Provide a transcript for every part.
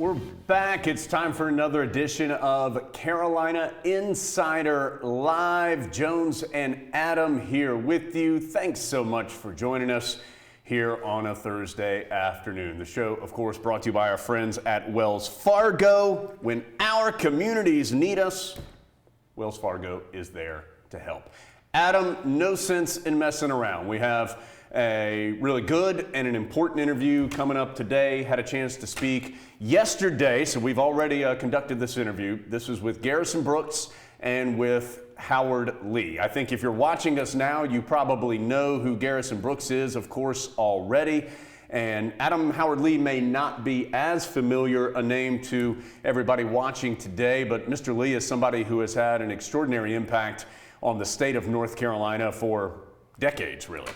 We're back. It's time for another edition of Carolina Insider Live. Jones and Adam here with you. Thanks so much for joining us here on a Thursday afternoon. The show, of course, brought to you by our friends at Wells Fargo. When our communities need us, Wells Fargo is there to help. Adam, no sense in messing around. We have a really good and an important interview coming up today. Had a chance to speak yesterday, so we've already conducted this interview. This was with Garrison Brooks and with Howard Lee. I think if you're watching us now, you probably know who Garrison Brooks is, of course, already. And Howard Lee may not be as familiar a name to everybody watching today, but Mr. Lee is somebody who has had an extraordinary impact on the state of North Carolina for decades, really.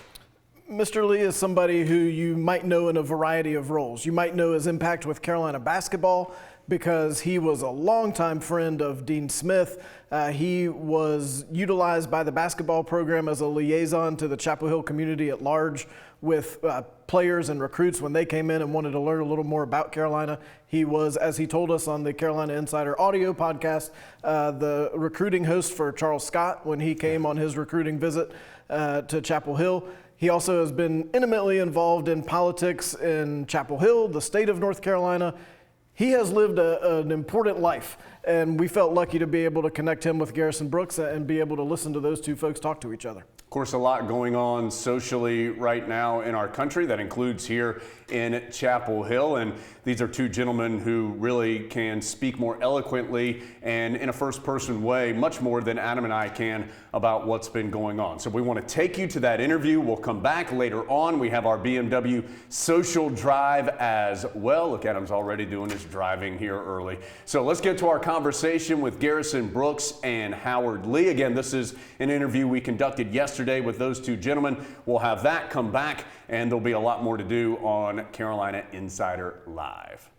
Mr. Lee is somebody who you might know in a variety of roles. You might know his impact with Carolina basketball because he was a longtime friend of Dean Smith. He was utilized by the basketball program as a liaison to the Chapel Hill community at large with players and recruits when they came in and wanted to learn a little more about Carolina. He was, as he told us on the Carolina Insider audio podcast, the recruiting host for Charles Scott when he came on his recruiting visit to Chapel Hill. He also has been intimately involved in politics in Chapel Hill, the state of North Carolina. He has lived an important life, and we felt lucky to be able to connect him with Garrison Brooks and be able to listen to those two folks talk to each other. Of course, a lot going on socially right now in our country. That includes here in Chapel Hill. And these are two gentlemen who really can speak more eloquently and in a first-person way, much more than Adam and I can, about what's been going on. So we want to take you to that interview. We'll come back later on. We have our BMW Social Drive as well. Look, Adam's already doing his driving here early. So let's get to our conversation with Garrison Brooks and Howard Lee. Again, this is an interview we conducted yesterday with those two gentlemen. We'll have that come back, and there'll be a lot more to do on Carolina Insider Live.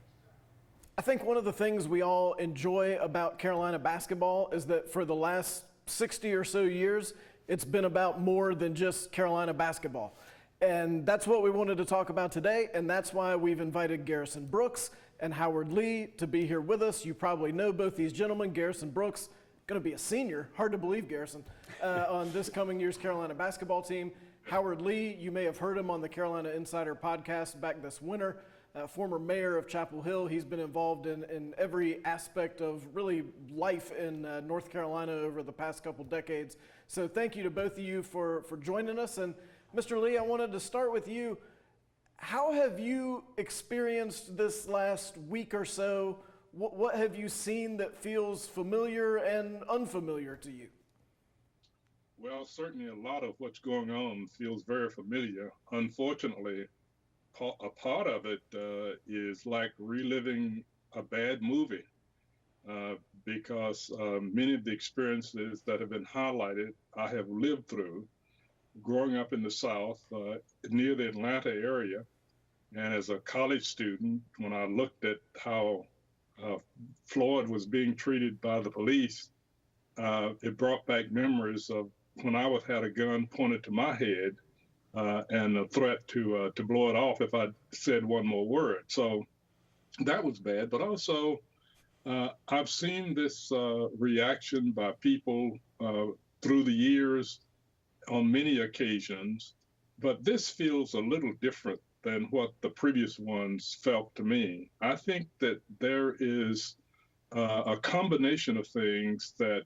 I think one of the things we all enjoy about Carolina basketball is that for the last 60 or so years, it's been about more than just Carolina basketball. And that's what we wanted to talk about today, and that's why we've invited Garrison Brooks and Howard Lee to be here with us. You probably know both these gentlemen. Garrison Brooks, going to be a senior, hard to believe, Garrison, on this coming year's Carolina basketball team. Howard Lee, you may have heard him on the Carolina Insider podcast back this winter. Former mayor of Chapel Hill. He's been involved in every aspect of really life in North Carolina over the past couple decades. So thank you to both of you for joining us. And Mr. Lee, I wanted to start with you. How have you experienced this last week or so? What have you seen that feels familiar and unfamiliar to you? Well, certainly a lot of what's going on feels very familiar. Unfortunately, a part of it is like reliving a bad movie because many of the experiences that have been highlighted, I have lived through growing up in the South near the Atlanta area. And as a college student, when I looked at how Floyd was being treated by the police, it brought back memories of when I had a gun pointed to my head and a threat to blow it off if I said one more word. So that was bad. But also, I've seen this reaction by people through the years on many occasions, but this feels a little different than what the previous ones felt to me. I think that there is a combination of things that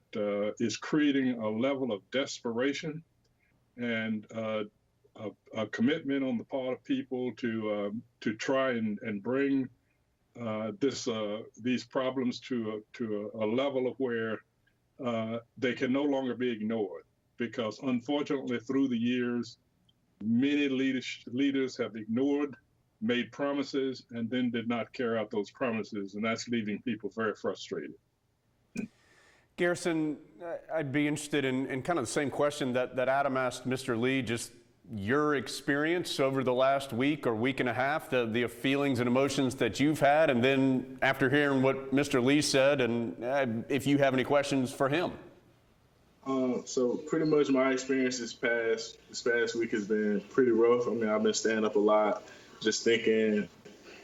is creating a level of desperation and a commitment on the part of people to try and bring these problems to a level of where they can no longer be ignored. Because unfortunately, through the years, many leaders have ignored, made promises, and then did not carry out those promises, and that's leaving people very frustrated. Garrison, I'd be interested in kind of the same question that Adam asked Mr. Lee, just your experience over the last week or week and a half, the feelings and emotions that you've had, and then after hearing what Mr. Lee said, and if you have any questions for him. So pretty much my experience this past week has been pretty rough. I mean, I've been staying up a lot, just thinking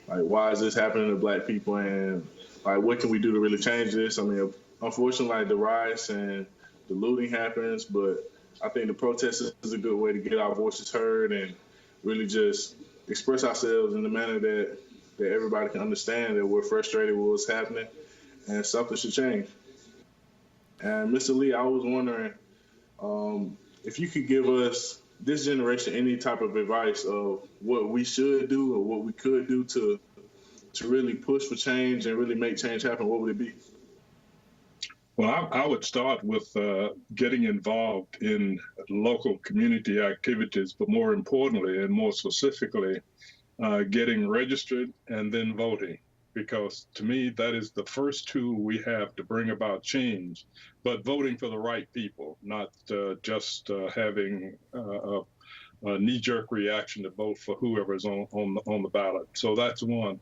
like, why is this happening to Black people, and like, what can we do to really change this? I mean, unfortunately, like, the riots and the looting happens, but I think the protest is a good way to get our voices heard and really just express ourselves in the manner that everybody can understand that we're frustrated with what's happening and something should change. And Mr. Lee, I was wondering if you could give us, this generation, any type of advice of what we should do or what we could do to really push for change and really make change happen, what would it be? Well, I would start with getting involved in local community activities, but more importantly and more specifically, getting registered and then voting. Because to me, that is the first tool we have to bring about change, but voting for the right people, not just having a knee-jerk reaction to vote for whoever's on the ballot. So that's one.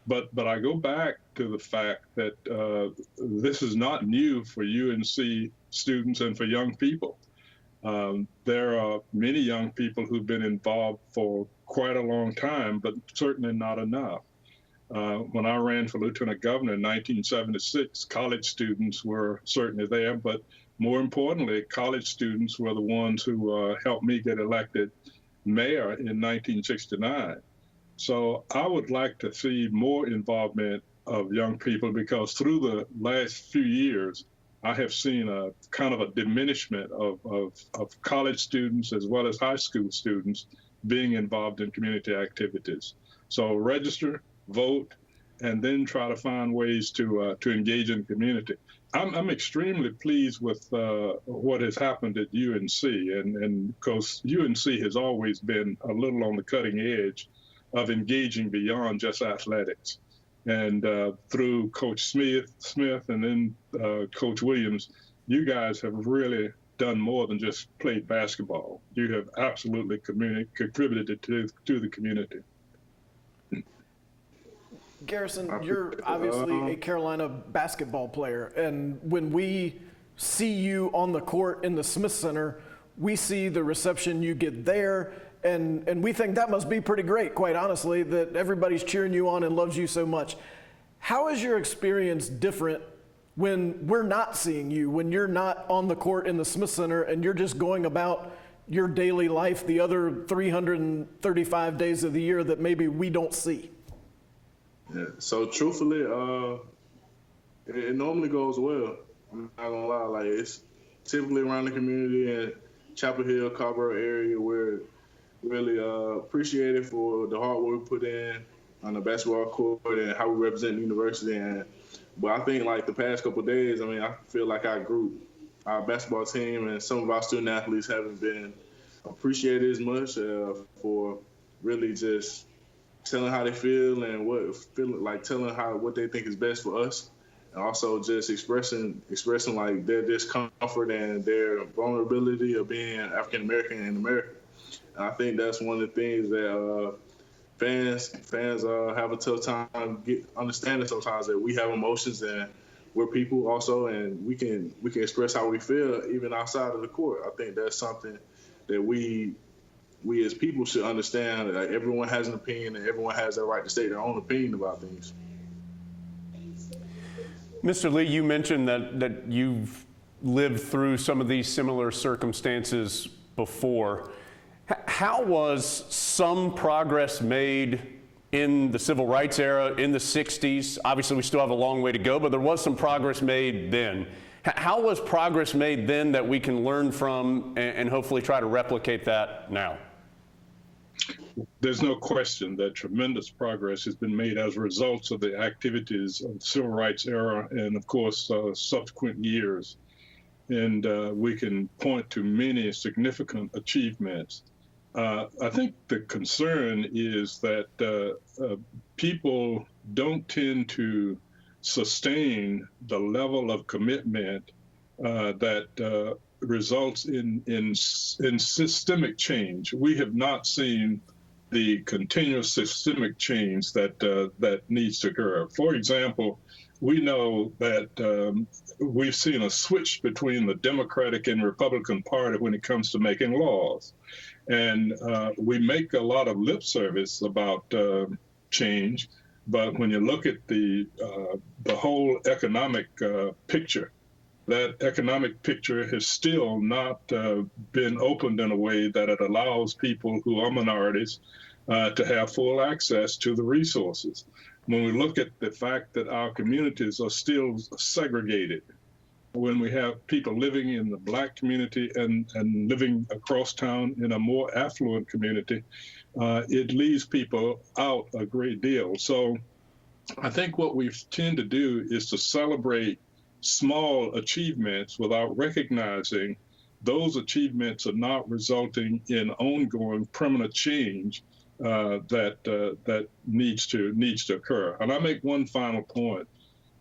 But I go back to the fact that this is not new for UNC students and for young people. There are many young people who've been involved for quite a long time, but certainly not enough. When I ran for lieutenant governor in 1976, college students were certainly there, but more importantly, college students were the ones who helped me get elected mayor in 1969. So I would like to see more involvement of young people, because through the last few years, I have seen a kind of a diminishment of college students as well as high school students being involved in community activities. So register, vote, and then try to find ways to engage in the community. I'm extremely pleased with what has happened at UNC, and because UNC has always been a little on the cutting edge of engaging beyond just athletics. And through Coach Smith and then Coach Williams, you guys have really done more than just played basketball. You have absolutely contributed to the community. Garrison, you're obviously a Carolina basketball player, and when we see you on the court in the Smith Center, we see the reception you get there, and we think that must be pretty great, quite honestly, that everybody's cheering you on and loves you so much. How is your experience different when we're not seeing you, when you're not on the court in the Smith Center and you're just going about your daily life the other 335 days of the year that maybe we don't see? Yeah. So truthfully, it normally goes well. I'm not gonna lie. Like, it's typically around the community in Chapel Hill, Carborough area, we're really appreciated for the hard work we put in on the basketball court and how we represent the university. But I think, like, the past couple of days, I mean, I feel like our group, our basketball team, and some of our student athletes haven't been appreciated as much for really just telling how they feel and telling what they think is best for us, and also just expressing like their discomfort and their vulnerability of being African American in America. And I think that's one of the things that fans have a tough time understanding sometimes, that we have emotions and we're people also, and we can express how we feel even outside of the court. I think that's something that we as people should understand, that everyone has an opinion and everyone has the right to state their own opinion about things. Mr. Lee, you mentioned that you've lived through some of these similar circumstances before. How was some progress made in the civil rights era in the 60s? Obviously, we still have a long way to go, but there was some progress made then. How was progress made then that we can learn from and hopefully try to replicate that now? There's no question that tremendous progress has been made as a result of the activities of the civil rights era and, of course, subsequent years. And we can point to many significant achievements. I think the concern is that people don't tend to sustain the level of commitment that results in systemic change. We have not seen the continuous systemic change that needs to occur. For example, we know that we've seen a switch between the Democratic and Republican Party when it comes to making laws. And we make a lot of lip service about change, But when you look at the whole economic picture, that economic picture has still not been opened in a way that it allows people who are minorities to have full access to the resources. When we look at the fact that our communities are still segregated, when we have people living in the Black community and living across town in a more affluent community, it leaves people out a great deal. So I think what we tend to do is to celebrate small achievements without recognizing those achievements are not resulting in ongoing permanent change that needs to occur. And I make one final point.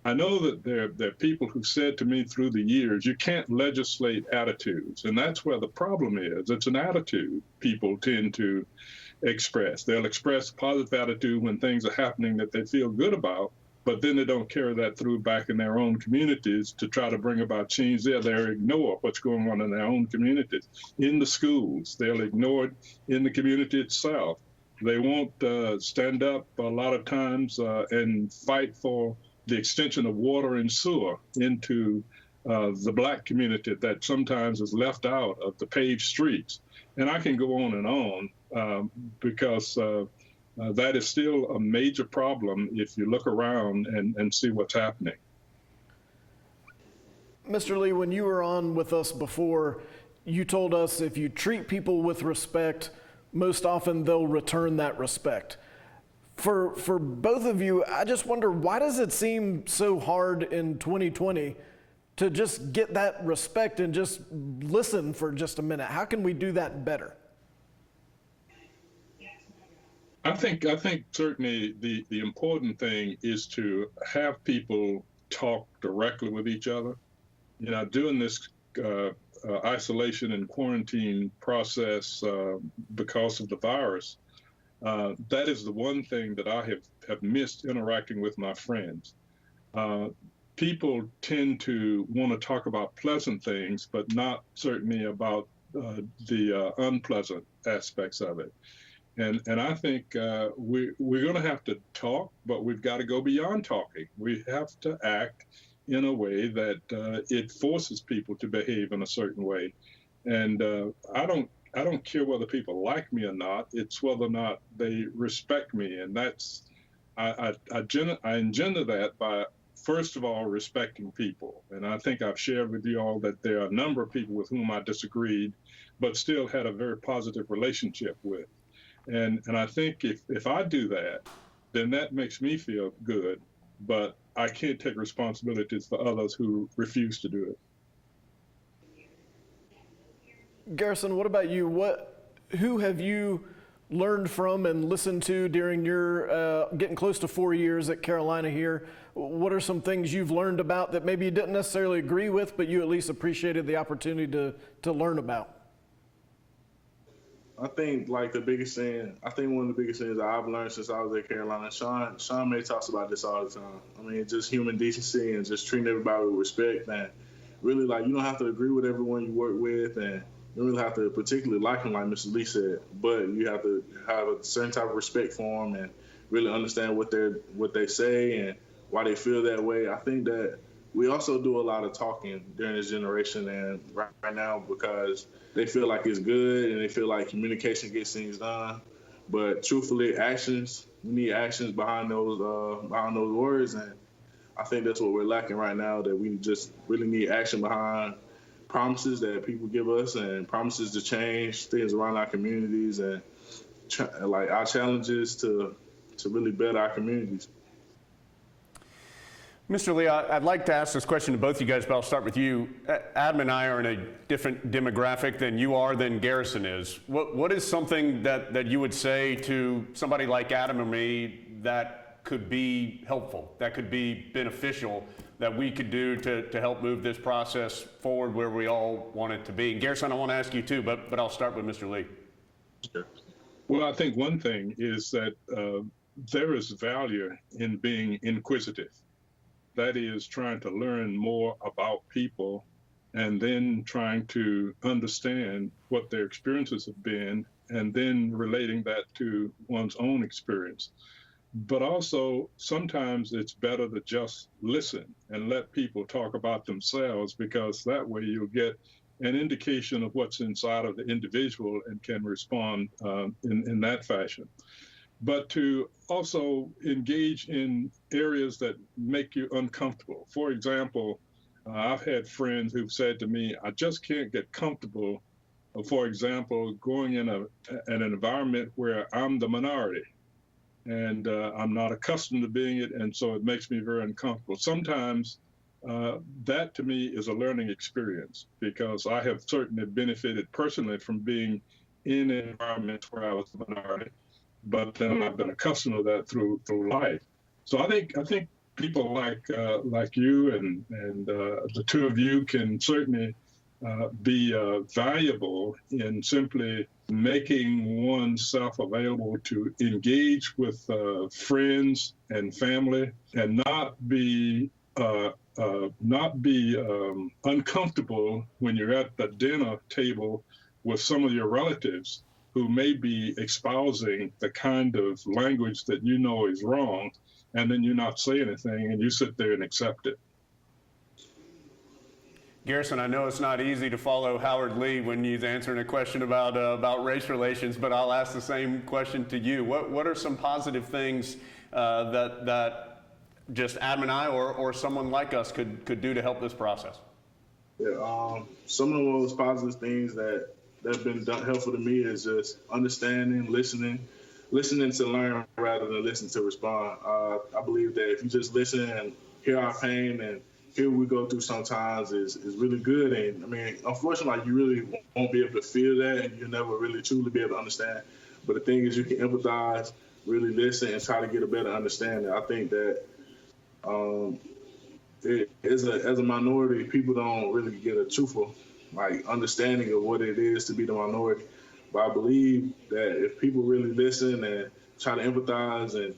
I know that there are people who said to me through the years, you can't legislate attitudes. And that's where the problem is. It's an attitude people tend to express. They'll express positive attitude when things are happening that they feel good about, but then they don't carry that through back in their own communities to try to bring about change there. They'll ignore what's going on in their own communities. In the schools, they'll ignore it in the community itself. They won't stand up a lot of times and fight for the extension of water and sewer into the Black community that sometimes is left out of the paved streets. And I can go on and on because that is still a major problem if you look around and see what's happening. Mr. Lee, when you were on with us before, you told us if you treat people with respect, most often they'll return that respect. For both of you, I just wonder, why does it seem so hard in 2020 to just get that respect and just listen for just a minute? How can we do that better? I think certainly the important thing is to have people talk directly with each other. You know, doing this isolation and quarantine process because of the virus, that is the one thing that I have missed interacting with my friends. People tend to want to talk about pleasant things, but not certainly about the unpleasant aspects of it. And I think we're going to have to talk, but we've got to go beyond talking. We have to act in a way that it forces people to behave in a certain way. And I don't care whether people like me or not. It's whether or not they respect me, and that's I engender that by first of all respecting people. And I think I've shared with you all that there are a number of people with whom I disagreed, but still had a very positive relationship with. And I think if I do that, then that makes me feel good. But I can't take responsibilities for others who refuse to do it. Garrison, what about you? Who have you learned from and listened to during your getting close to 4 years at Carolina here? What are some things you've learned about that maybe you didn't necessarily agree with, but you at least appreciated the opportunity to learn about? I think one of the biggest things that I've learned since I was at Carolina, Sean May talks about this all the time. I mean, just human decency and just treating everybody with respect. And really, you don't have to agree with everyone you work with, and you don't really have to particularly like them, like Mr. Lee said, but you have to have a certain type of respect for them and really understand what they say and why they feel that way. I think that we also do a lot of talking during this generation and right now because they feel like it's good and they feel like communication gets things done. But truthfully, we need actions behind those words. And I think that's what we're lacking right now, that we just really need action behind promises that people give us and promises to change things around our communities and our challenges to really better our communities. Mr. Lee, I'd like to ask this question to both you guys, but I'll start with you. Adam and I are in a different demographic than Garrison is. What is something that you would say to somebody like Adam and me that could be helpful, that could be beneficial, that we could do to help move this process forward where we all want it to be? And Garrison, I want to ask you too, but I'll start with Mr. Lee. Sure. Well, I think one thing is that there is value in being inquisitive. That is trying to learn more about people and then trying to understand what their experiences have been and then relating that to one's own experience. but also sometimes it's better to just listen and let people talk about themselves, because that way you'll get an indication of what's inside of the individual and can respond in that fashion. But to also engage in areas that make you uncomfortable. For example, I've had friends who've said to me, I just can't get comfortable, for example, going in an environment where I'm the minority and I'm not accustomed to being it, and so it makes me very uncomfortable. Sometimes that to me is a learning experience, because I have certainly benefited personally from being in environments where I was a minority, but then I've been accustomed to that through life. So I think people like you and the two of you can certainly be valuable in simply making oneself available to engage with friends and family, and not be uncomfortable when you're at the dinner table with some of your relatives who may be espousing the kind of language that you know is wrong, and then you not say anything and you sit there and accept it. Garrison, I know it's not easy to follow Howard Lee when he's answering a question about race relations, but I'll ask the same question to you. What are some positive things that just Adam and I or someone like us could do to help this process? Yeah, some of the most positive things that have been helpful to me is just understanding, listening to learn rather than listen to respond. I believe that if you just listen and hear our pain and hear what we go through sometimes is really good. And I mean, unfortunately, you really won't be able to feel that, and you'll never really truly be able to understand. But the thing is, you can empathize, really listen, and try to get a better understanding. I think that as a minority, people don't really get a truthful understanding of what it is to be the minority. But I believe that if people really listen and try to empathize and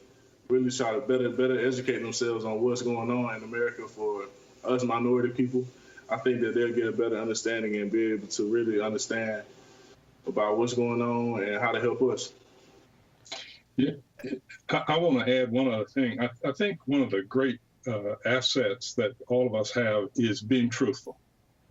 really try to better educate themselves on what's going on in America for us minority people, I think that they'll get a better understanding and be able to really understand about what's going on and how to help us. Yeah, I want to add one other thing. I think one of the great assets that all of us have is being truthful.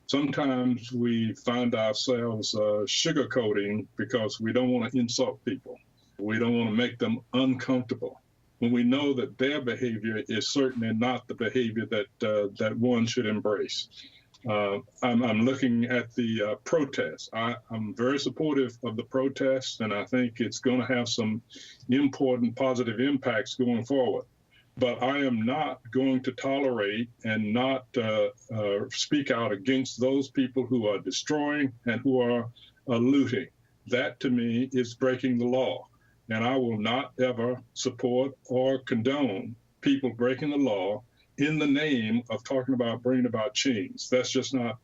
Sometimes we find ourselves sugarcoating because we don't want to insult people. We don't want to make them uncomfortable, when we know that their behavior is certainly not the behavior that one should embrace. I'm looking at the protests. I'm very supportive of the protests, and I think it's going to have some important positive impacts going forward. But I am not going to tolerate and not speak out against those people who are destroying and who are looting. That, to me, is breaking the law. And I will not ever support or condone people breaking the law in the name of talking about bringing about change. That's just not.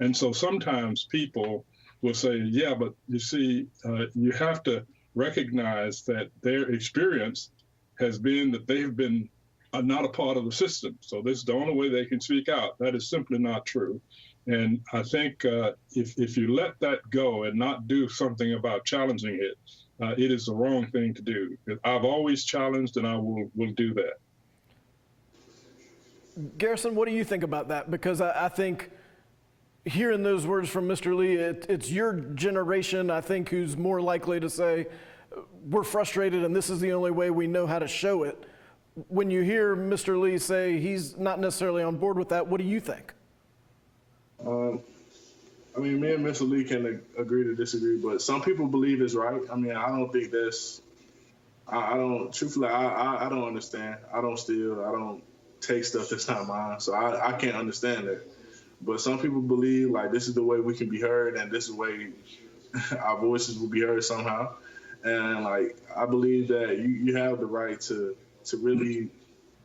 And so sometimes people will say, yeah, but you see, you have to recognize that their experience has been that they've been not a part of the system. So this is the only way they can speak out. That is simply not true. And I think if you let that go and not do something about challenging it, it is the wrong thing to do. I've always challenged, and I will do that. Garrison, what do you think about that? Because I think hearing those words from Mr. Lee, it's your generation, I think, who's more likely to say, we're frustrated and this is the only way we know how to show it. When you hear Mr. Lee say he's not necessarily on board with that, what do you think? I mean, me and Mr. Lee can agree to disagree, but some people believe it's right. I mean, I don't think that's, I don't, truthfully, I don't understand. I don't steal. I don't take stuff that's not mine. So I can't understand that. But some people believe like this is the way we can be heard and this is the way our voices will be heard somehow. And like, I believe that you have the right to really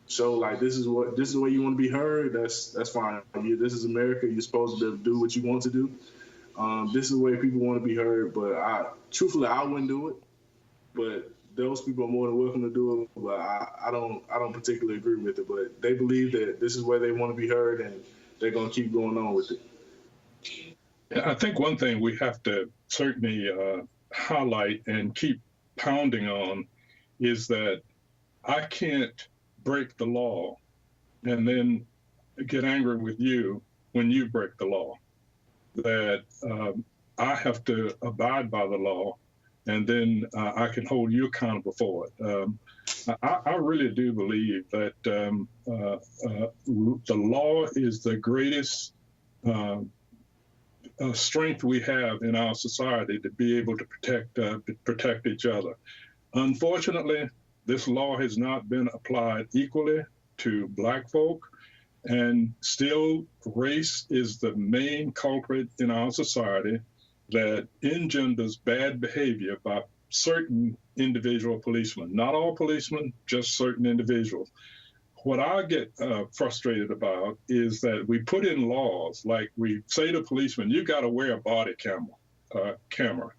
show like this is the way you want to be heard. That's fine. This is America. You're supposed to do what you want to do. This is the way people want to be heard. But truthfully, I wouldn't do it. But those people are more than welcome to do it. But I don't particularly agree with it. But they believe that this is where they want to be heard, and they're going to keep going on with it. I think one thing we have to certainly highlight and keep pounding on is that I can't break the law and then get angry with you when you break the law. That I have to abide by the law, and then I can hold you accountable for it. I really do believe that the law is the greatest strength we have in our society to be able to protect each other. Unfortunately, this law has not been applied equally to Black folk, and still race is the main culprit in our society that engenders bad behavior by certain individual policemen. Not all policemen, just certain individuals. What I get frustrated about is that we put in laws, like we say to policemen, you got to wear a body camera,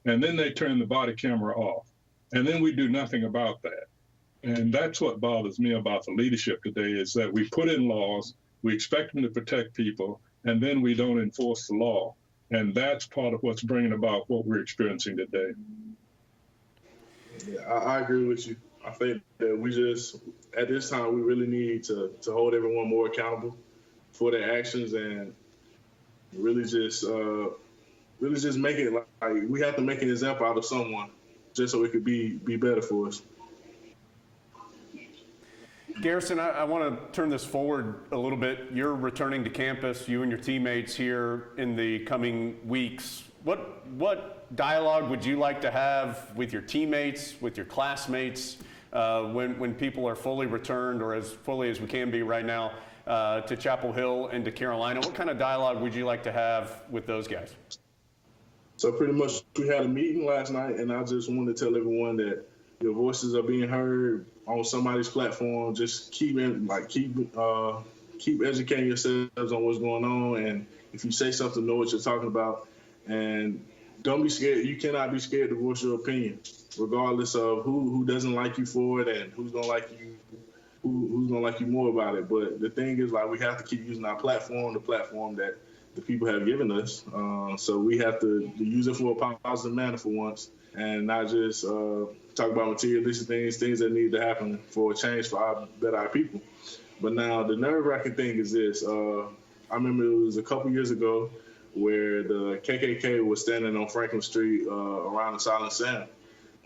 and then they turn the body camera off, and then we do nothing about that. And that's what bothers me about the leadership today, is that we put in laws, we expect them to protect people, and then we don't enforce the law. And that's part of what's bringing about what we're experiencing today. Yeah, I agree with you. I think that we just, at this time, we really need to hold everyone more accountable for their actions, and really just make it like we have to make an example out of someone just so it could be better for us. Garrison, I want to turn this forward a little bit. You're returning to campus, you and your teammates here in the coming weeks. What dialogue would you like to have with your teammates, with your classmates, when people are fully returned, or as fully as we can be right now, to Chapel Hill and to Carolina? What kind of dialogue would you like to have with those guys? So pretty much we had a meeting last night, and I just wanted to tell everyone that your voices are being heard on somebody's platform. Just keep educating yourselves on what's going on, and if you say something, know what you're talking about, and don't be scared. You cannot be scared to voice your opinion, regardless of who doesn't like you for it and who's gonna like you, who's gonna like you more about it. But the thing is, like, we have to keep using our platform, the platform that the people have given us. So we have to use it for a positive manner for once, and not just talk about materialistic things that need to happen for a change for our people. But now the nerve-wracking thing is this. I remember it was a couple years ago where the KKK was standing on Franklin Street around the Silent Sam.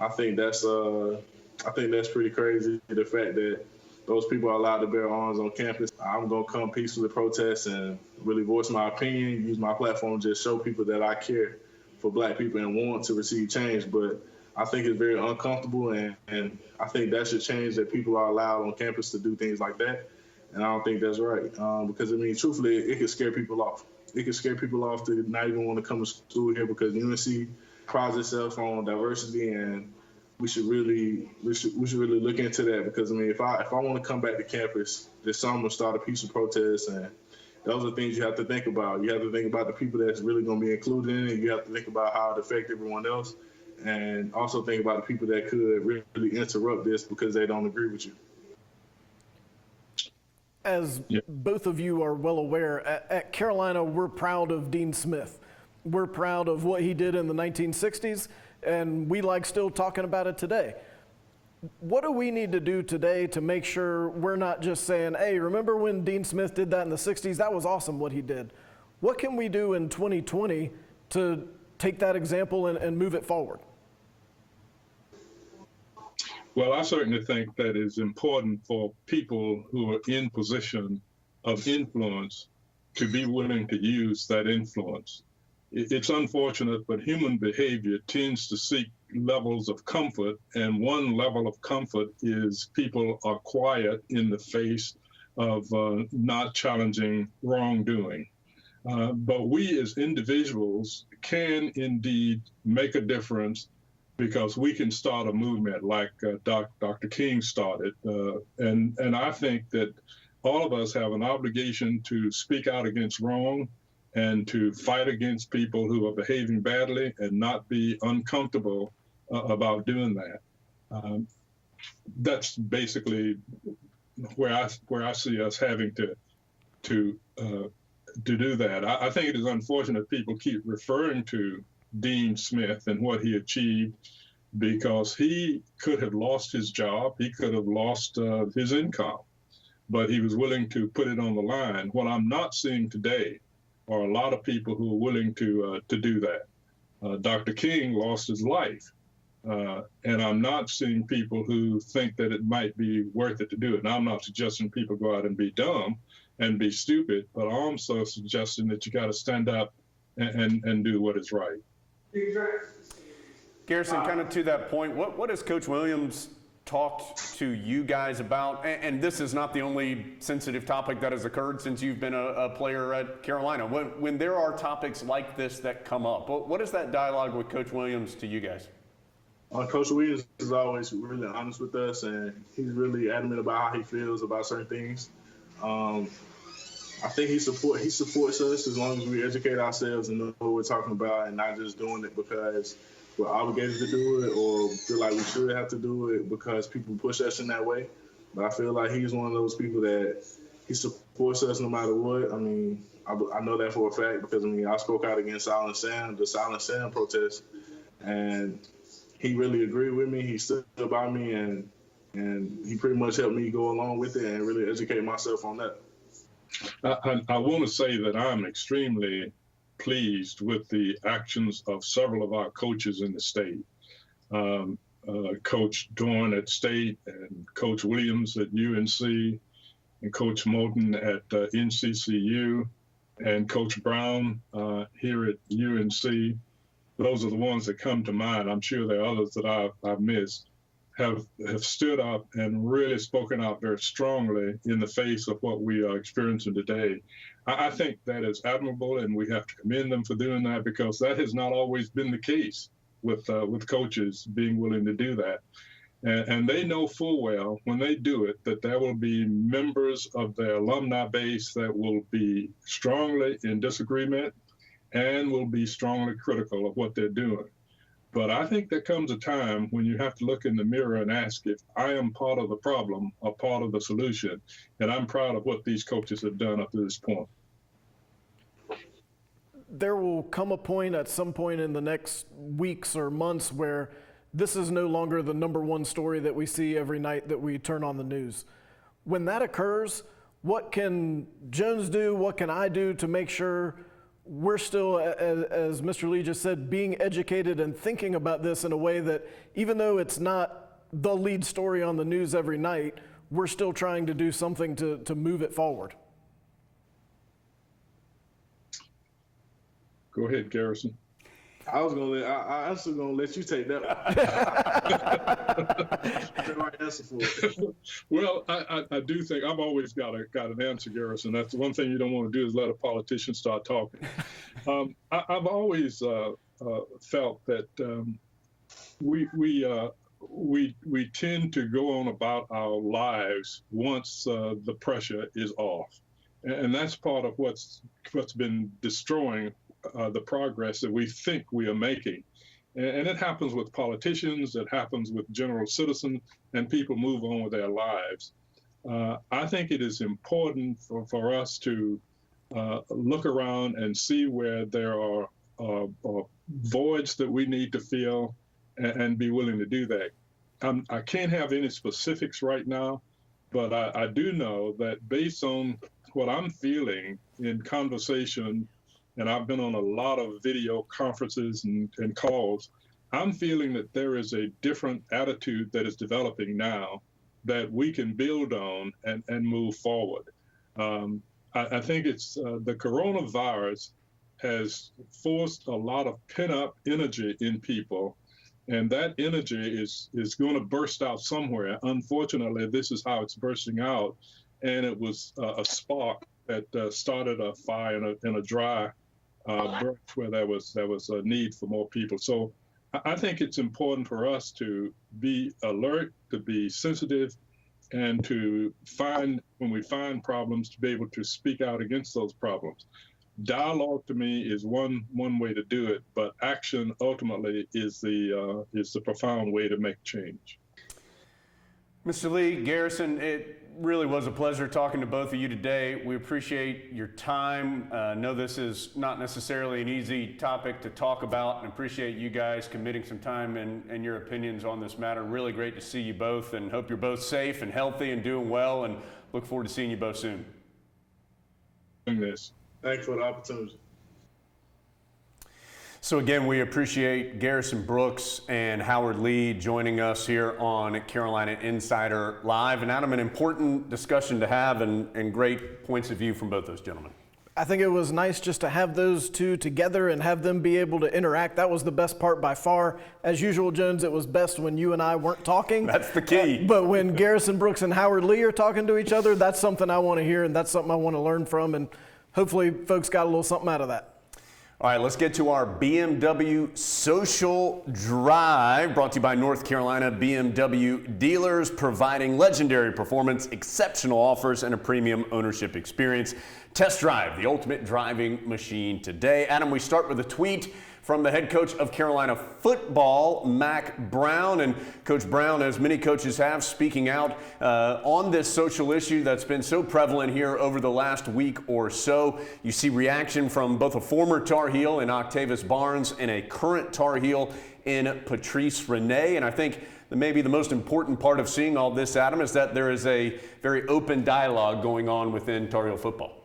I think that's pretty crazy, the fact that those people are allowed to bear arms on campus. I'm going to come peacefully protest and really voice my opinion, use my platform, just show people that I care for Black people and want to receive change. But I think it's very uncomfortable, and I think that should change, that people are allowed on campus to do things like that. And I don't think that's right, because, I mean, truthfully, it could scare people off. It could scare people off to not even want to come to school here, because UNC prides itself on diversity, and we should really look into that. Because, I mean, if I want to come back to campus this summer, start a peaceful protest, and those are things you have to think about. You have to think about the people that's really going to be included in it. You have to think about how it affects everyone else, and also think about the people that could really interrupt this because they don't agree with you. As both of you are well aware, at Carolina, we're proud of Dean Smith. We're proud of what he did in the 1960s, and we like still talking about it today. What do we need to do today to make sure we're not just saying, hey, remember when Dean Smith did that in the 60s? That was awesome what he did. What can we do in 2020 to take that example and move it forward? Well, I certainly think that it's important for people who are in position of influence to be willing to use that influence. It's unfortunate, but human behavior tends to seek levels of comfort, and one level of comfort is people are quiet in the face of not challenging wrongdoing. But we as individuals can indeed make a difference, because we can start a movement like Dr. King started. And I think that all of us have an obligation to speak out against wrong and to fight against people who are behaving badly and not be uncomfortable about doing that. That's basically where I see us having to do that. I think it is unfortunate people keep referring to Dean Smith and what he achieved, because he could have lost his job, he could have lost his income, but he was willing to put it on the line. What I'm not seeing today are a lot of people who are willing to do that. Dr. King lost his life, and I'm not seeing people who think that it might be worth it to do it. Now, I'm not suggesting people go out and be dumb and be stupid, but I'm also suggesting that you got to stand up and do what is right. Garrison, kind of to that point, what has Coach Williams talked to you guys about? And this is not the only sensitive topic that has occurred since you've been a player at Carolina. When there are topics like this that come up, what is that dialogue with Coach Williams to you guys? Coach Williams is always really honest with us, and he's really adamant about how he feels about certain things. I think he supports us as long as we educate ourselves and know what we're talking about, and not just doing it because we're obligated to do it or feel like we should have to do it because people push us in that way. But I feel like he's one of those people that he supports us no matter what. I mean, I know that for a fact because, I mean, I spoke out against the Silent Sam protest, and he really agreed with me. He stood by me, and he pretty much helped me go along with it and really educate myself on that. I want to say that I'm extremely pleased with the actions of several of our coaches in the state. Coach Dorn at State, and Coach Williams at UNC, and Coach Moulton at NCCU, and Coach Brown here at UNC. Those are the ones that come to mind. I'm sure there are others that I've missed. Have stood up and really spoken out very strongly in the face of what we are experiencing today. I think that is admirable, and we have to commend them for doing that because that has not always been the case with coaches being willing to do that. And they know full well when they do it that there will be members of their alumni base that will be strongly in disagreement and will be strongly critical of what they're doing. But I think there comes a time when you have to look in the mirror and ask if I am part of the problem or part of the solution. And I'm proud of what these coaches have done up to this point. There will come a point at some point in the next weeks or months where this is no longer the number one story that we see every night that we turn on the news. When that occurs, what can Jones do? What can I do to make sure we're still, as Mr. Lee just said, being educated and thinking about this in a way that even though it's not the lead story on the news every night, we're still trying to do something to move it forward? Go ahead, Garrison. I actually gonna let you take that one. The right answer for it. Well, I do think I've always got an answer, Garrison. That's the one thing you don't want to do is let a politician start talking. I've always felt that we tend to go on about our lives once the pressure is off, and that's part of what's been destroying the progress that we think we are making. And it happens with politicians, it happens with general citizens, and people move on with their lives. I think it is important for us to look around and see where there are voids that we need to fill and be willing to do that. I can't have any specifics right now, but I do know that based on what I'm feeling in conversation, and I've been on a lot of video conferences and calls, I'm feeling that there is a different attitude that is developing now that we can build on and move forward. I think it's the coronavirus has forced a lot of pent-up energy in people, and that energy is going to burst out somewhere. Unfortunately, this is how it's bursting out, and it was a spark that started a fire in a dry birth where there was a need for more people. So I think it's important for us to be alert, to be sensitive, and to find, when we find problems, to be able to speak out against those problems. Dialogue to me is one way to do it, but action ultimately is the profound way to make change. Mr. Lee, Garrison, it really was a pleasure talking to both of you today. We appreciate your time. Know this is not necessarily an easy topic to talk about, and appreciate you guys committing some time and your opinions on this matter. Really great to see you both, and hope you're both safe and healthy and doing well, and look forward to seeing you both soon. This. Thanks for the opportunity. So again, we appreciate Garrison Brooks and Howard Lee joining us here on Carolina Insider Live. And Adam, an important discussion to have, and great points of view from both those gentlemen. I think it was nice just to have those two together and have them be able to interact. That was the best part by far. As usual, Jones, it was best when you and I weren't talking. That's the key. But when Garrison Brooks and Howard Lee are talking to each other, that's something I want to hear, and that's something I want to learn from. And hopefully folks got a little something out of that. All right, let's get to our BMW Social Drive, brought to you by North Carolina BMW dealers, providing legendary performance, exceptional offers, and a premium ownership experience. Test drive the ultimate driving machine today. Adam, we start with a tweet from the head coach of Carolina football, Mack Brown. And Coach Brown, as many coaches have, speaking out on this social issue that's been so prevalent here over the last week or so. You see reaction from both a former Tar Heel in Octavius Barnes and a current Tar Heel in Patrice Renee. And I think that maybe the most important part of seeing all this, Adam, is that there is a very open dialogue going on within Tar Heel football.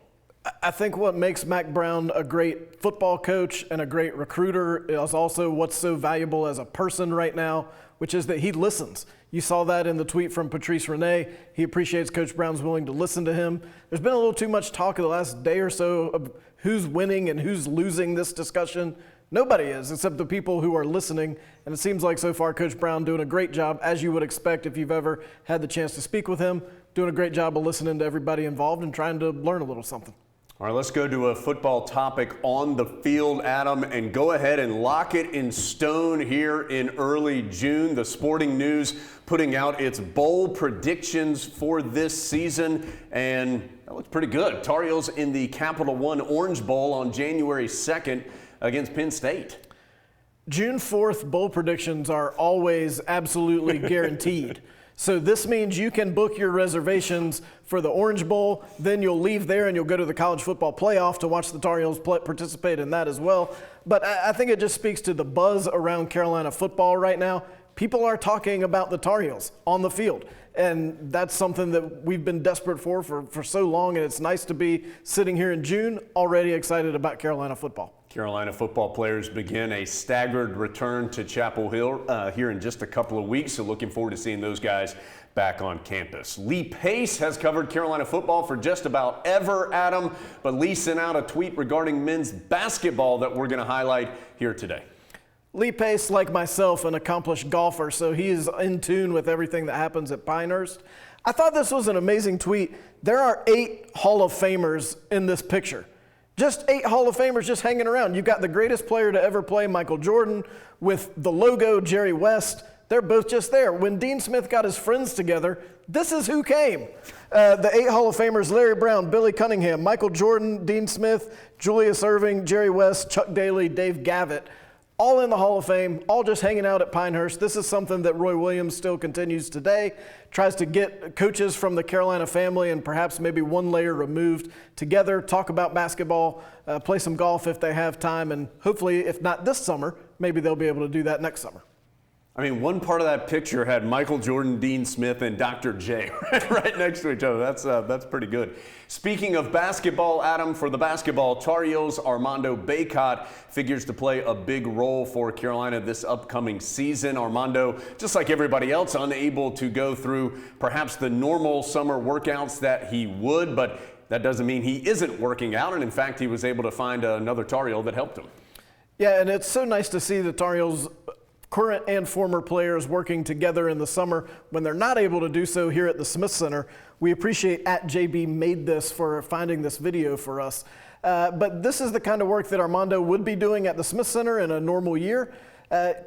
I think what makes Mack Brown a great football coach and a great recruiter is also what's so valuable as a person right now, which is that he listens. You saw that in the tweet from Patrice Renee. He appreciates Coach Brown's willing to listen to him. There's been a little too much talk in the last day or so of who's winning and who's losing this discussion. Nobody is, except the people who are listening. And it seems like so far Coach Brown doing a great job, as you would expect if you've ever had the chance to speak with him, doing a great job of listening to everybody involved and trying to learn a little something. All right, let's go to a football topic on the field, Adam, and go ahead and lock it in stone here in early June. The Sporting News putting out its bowl predictions for this season, and that looks pretty good. Tar Heels in the Capital One Orange Bowl on January 2nd against Penn State. June 4th bowl predictions are always absolutely guaranteed. So this means you can book your reservations for the Orange Bowl, then you'll leave there and you'll go to the College Football Playoff to watch the Tar Heels participate in that as well. But I think it just speaks to the buzz around Carolina football right now. People are talking about the Tar Heels on the field, and that's something that we've been desperate for so long, and it's nice to be sitting here in June already excited about Carolina football. Carolina football players begin a staggered return to Chapel Hill here in just a couple of weeks, so looking forward to seeing those guys back on campus. Lee Pace has covered Carolina football for just about ever, Adam, but Lee sent out a tweet regarding men's basketball that we're going to highlight here today. Lee Pace, like myself, an accomplished golfer, so he is in tune with everything that happens at Pinehurst. I thought this was an amazing tweet. There are 8 Hall of Famers in this picture. Just 8 Hall of Famers just hanging around. You've got the greatest player to ever play, Michael Jordan, with the logo, Jerry West. They're both just there. When Dean Smith got his friends together, this is who came. The 8 Hall of Famers, Larry Brown, Billy Cunningham, Michael Jordan, Dean Smith, Julius Erving, Jerry West, Chuck Daly, Dave Gavitt, all in the Hall of Fame, all just hanging out at Pinehurst. This is something that Roy Williams still continues today, tries to get coaches from the Carolina family and perhaps maybe one layer removed together, talk about basketball, play some golf if they have time, and hopefully, if not this summer, maybe they'll be able to do that next summer. I mean, one part of that picture had Michael Jordan, Dean Smith, and Dr. J right next to each other. That's pretty good. Speaking of basketball, Adam, for the basketball Tar Heels, Armando Bacot figures to play a big role for Carolina this upcoming season. Armando, just like everybody else, unable to go through perhaps the normal summer workouts that he would, but that doesn't mean he isn't working out, and in fact, he was able to find another Tar Heel that helped him. Yeah, and it's so nice to see the Tar Heels current and former players working together in the summer when they're not able to do so here at the Smith Center. We appreciate @JB Made This for finding this video for us. But this is the kind of work that Armando would be doing at the Smith Center in a normal year.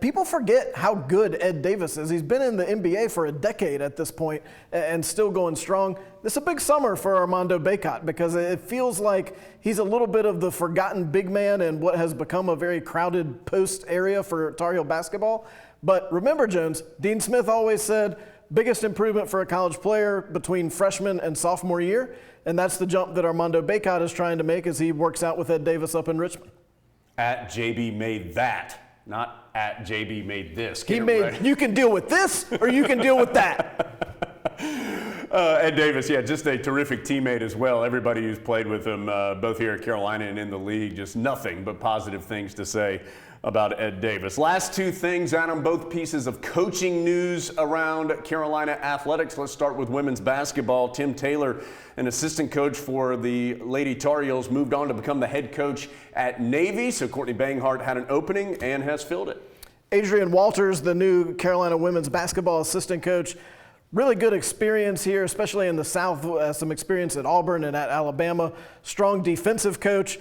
People forget how good Ed Davis is. He's been in the NBA for a decade at this point and still going strong. This is a big summer for Armando Bacot because it feels like he's a little bit of the forgotten big man in what has become a very crowded post area for Tar Heel basketball. But remember, Jones, Dean Smith always said, biggest improvement for a college player between freshman and sophomore year, and that's the jump that Armando Bacot is trying to make as he works out with Ed Davis up in Richmond. At JB made that, not at JB made this. He made, right? You can deal with this or you can deal with that. Ed Davis, yeah, just a terrific teammate as well. Everybody who's played with him, both here at Carolina and in the league, just nothing but positive things to say about Ed Davis. Last two things, Adam, both pieces of coaching news around Carolina athletics. Let's start with women's basketball. Tim Taylor, an assistant coach for the Lady Tar Heels, moved on to become the head coach at Navy. So Courtney Banghart had an opening and has filled it. Adrian Walters, the new Carolina women's basketball assistant coach, really good experience here, especially in the South, some experience at Auburn and at Alabama. Strong defensive coach.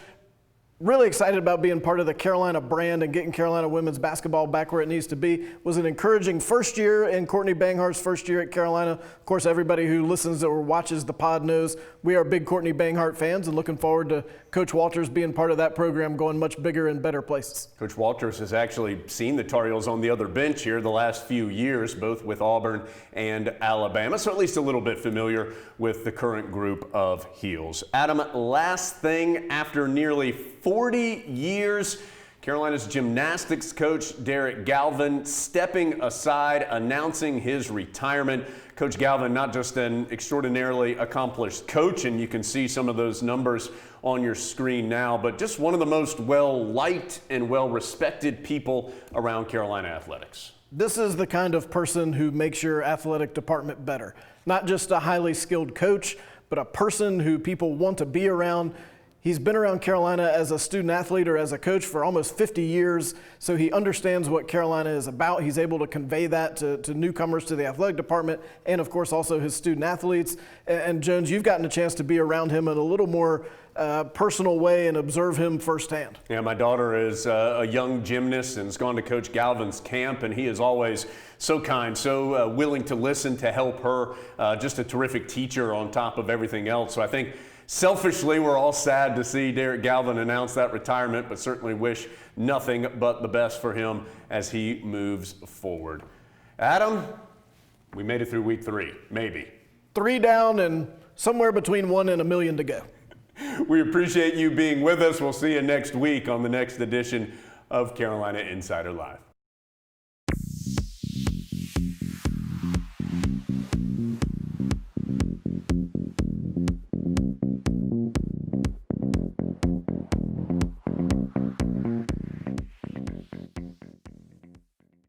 Really excited about being part of the Carolina brand and getting Carolina women's basketball back where it needs to be. Was an encouraging first year in Courtney Banghart's first year at Carolina. Of course, everybody who listens or watches the pod knows we are big Courtney Banghart fans and looking forward to Coach Walters being part of that program going much bigger and better places. Coach Walters has actually seen the Tar Heels on the other bench here the last few years, both with Auburn and Alabama, so at least a little bit familiar with the current group of Heels. Adam, last thing, after nearly 40 years, Carolina's gymnastics coach Derek Galvin stepping aside, announcing his retirement. Coach Galvin, not just an extraordinarily accomplished coach, and you can see some of those numbers on your screen now, but just one of the most well-liked and well-respected people around Carolina athletics. This is the kind of person who makes your athletic department better. Not just a highly skilled coach, but a person who people want to be around. He's been around Carolina as a student athlete or as a coach for almost 50 years, so he understands what Carolina is about. He's able to convey that to newcomers to the athletic department and, of course, also his student athletes. And Jones, you've gotten a chance to be around him in a little more personal way and observe him firsthand. Yeah, my daughter is a young gymnast and has gone to Coach Galvin's camp, and he is always so kind, so willing to listen, to help her. Just a terrific teacher on top of everything else. So I think selfishly, we're all sad to see Derek Galvin announce that retirement, but certainly wish nothing but the best for him as he moves forward. Adam, we made it through week 3, maybe. 3 down and somewhere between 1 and 1 million to go. We appreciate you being with us. We'll see you next week on the next edition of Carolina Insider Live.